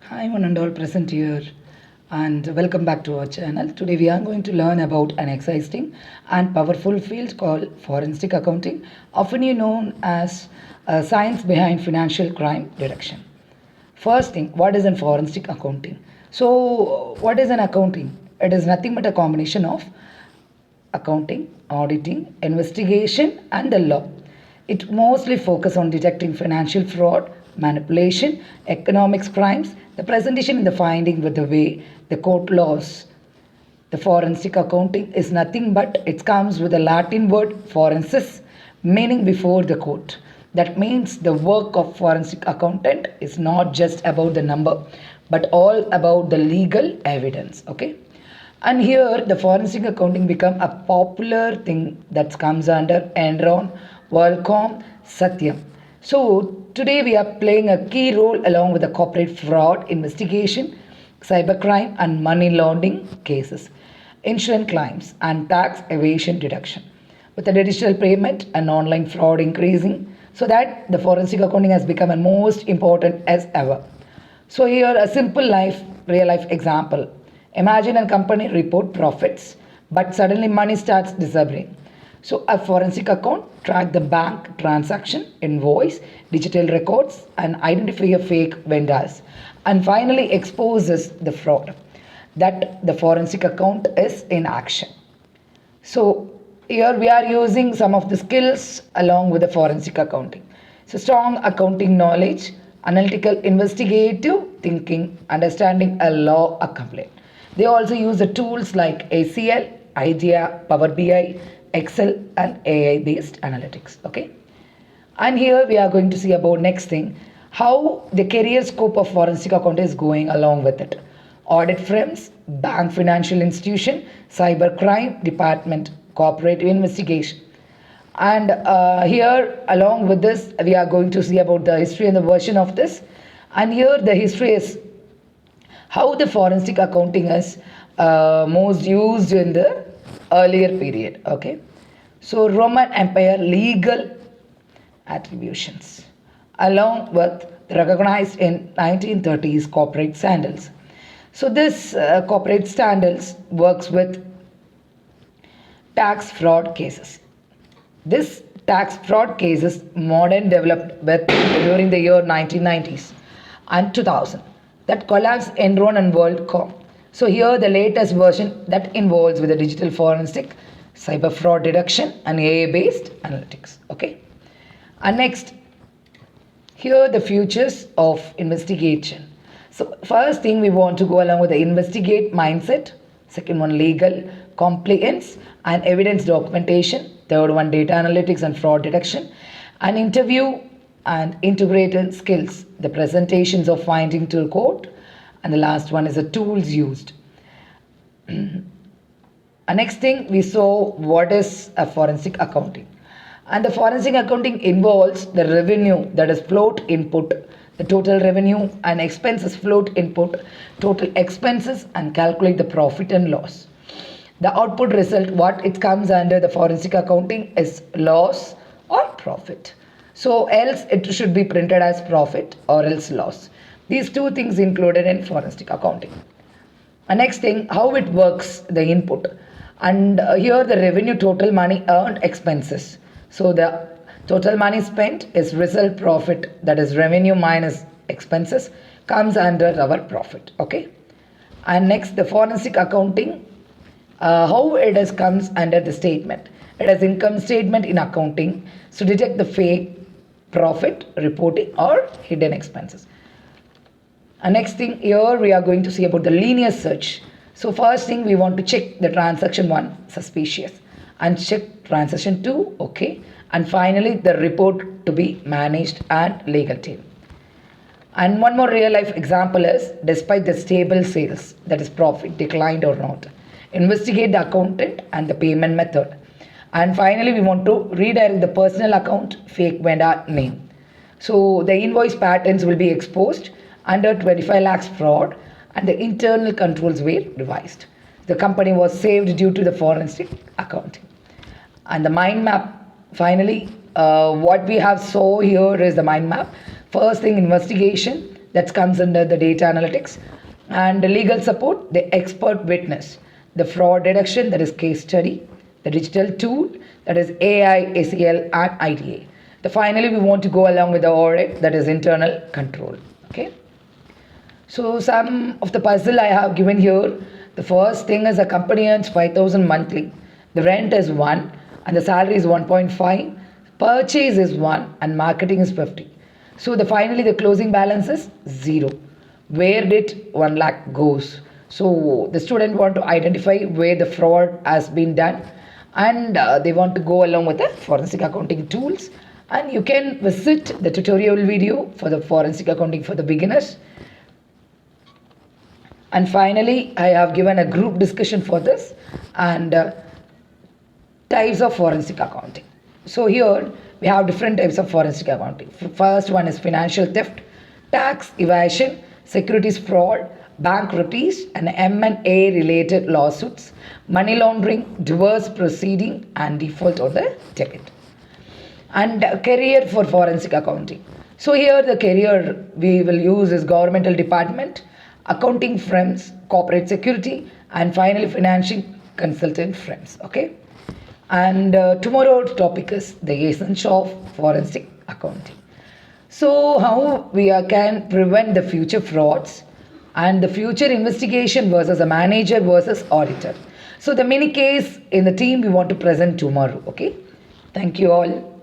Hi, one and all present here, and welcome back to our channel. Today, we are going to learn about an exciting and powerful field called forensic accounting, often known as science behind financial crime detection. First thing, what is an forensic accounting? So, what is an accounting? It is nothing but a combination of accounting, auditing, investigation, and the law. It mostly focuses on detecting financial fraud, manipulation, economics crimes, the presentation and the finding with the way the court laws. The forensic accounting is nothing but it comes with a Latin word forensis, meaning before the court. That means the work of forensic accountant is not just about the number, but all about the legal evidence. Okay. And here the forensic accounting become a popular thing that comes under Enron, Worldcom, Satyam. So today we are playing a key role along with the corporate fraud investigation, cybercrime and money laundering cases, insurance claims and tax evasion deduction. With the digital payment and online fraud increasing, so that the forensic accounting has become a most important as ever. So here a simple real life example. Imagine a company report profits, but suddenly money starts disappearing. So a forensic account track the bank transaction, invoice, digital records, and identify a fake vendors, and finally exposes the fraud. That the forensic account is in action. So here we are using some of the skills along with the forensic accounting. So strong accounting knowledge, analytical investigative thinking, understanding a law a complaint. They also use the tools like ACL, IDEA, Power BI, Excel and AI based analytics. Okay. And here we are going to see about next thing, how the career scope of forensic accounting is going along with it. Audit firms, bank financial institution, cybercrime department, corporate investigation. And here along with this, we are going to see about the history and the version of this. And here the history is how the forensic accounting is most used in the earlier period. Okay. So Roman Empire legal attributions, along with the recognized in 1930s corporate standards. So this corporate standards works with tax fraud cases. This tax fraud cases modern developed with during the year 1990s and 2000 that collapsed Enron and WorldCom. So here the latest version that involves with the digital forensic, cyber fraud detection and AI based analytics. Okay. And next, here the futures of investigation. So first thing we want to go along with the investigate mindset. Second one legal compliance and evidence documentation. Third one data analytics and fraud detection. And interview and integrated skills. The presentations of finding to court. And the last one is the tools used. Next thing we saw what is a forensic accounting. And the forensic accounting involves the revenue that is float input, the total revenue and expenses float input, total expenses and calculate the profit and loss. The output result, what it comes under the forensic accounting is loss or profit. So else it should be printed as profit or else loss. These two things included in forensic accounting. And next thing, how it works, the input. And here the revenue total money earned expenses. So the total money spent is result profit, that is revenue minus expenses, comes under our profit. Okay. And next the forensic accounting, how it is comes under the statement. It has income statement in accounting. So detect the fake profit reporting or hidden expenses. And next thing here we are going to see about the linear search. So first thing we want to check the transaction 1 suspicious and check transaction 2 okay, and finally the report to be managed and legal team. And one more real life example is despite the stable sales, that is profit declined or not, investigate the accountant and the payment method. And finally we want to redirect the personal account fake vendor name. So the invoice patterns will be exposed under 25 lakhs fraud and the internal controls were revised. The company was saved due to the forensic accounting. And the mind map, finally, what we have saw here is the mind map. First thing investigation, that comes under the data analytics. And the legal support, the expert witness, the fraud detection, that is case study, the digital tool, that is AI, ACL, and ITA. Finally, we want to go along with the audit, that is internal control. Okay. So some of the puzzle I have given here. The first thing is a company earns 5,000 monthly. The rent is 1 and the salary is 1.5. Purchase is 1 and marketing is 50. So finally the closing balance is 0. Where did 1 lakh goes? So the student want to identify where the fraud has been done, and they want to go along with the forensic accounting tools. And you can visit the tutorial video for the forensic accounting for the beginners. And finally, I have given a group discussion for this and types of forensic accounting. So here we have different types of forensic accounting. First one is financial theft, tax evasion, securities fraud, bankruptcies, and M&A related lawsuits, money laundering, divorce proceeding, and default on the debt. And career for forensic accounting. So here the career we will use is governmental department, accounting firms, corporate security, and finally financial consultant firms. Okay. And tomorrow's topic is the essence of forensic accounting. So how we can prevent the future frauds and the future investigation versus a manager versus auditor. So the mini case in the team we want to present tomorrow. Okay. Thank you all.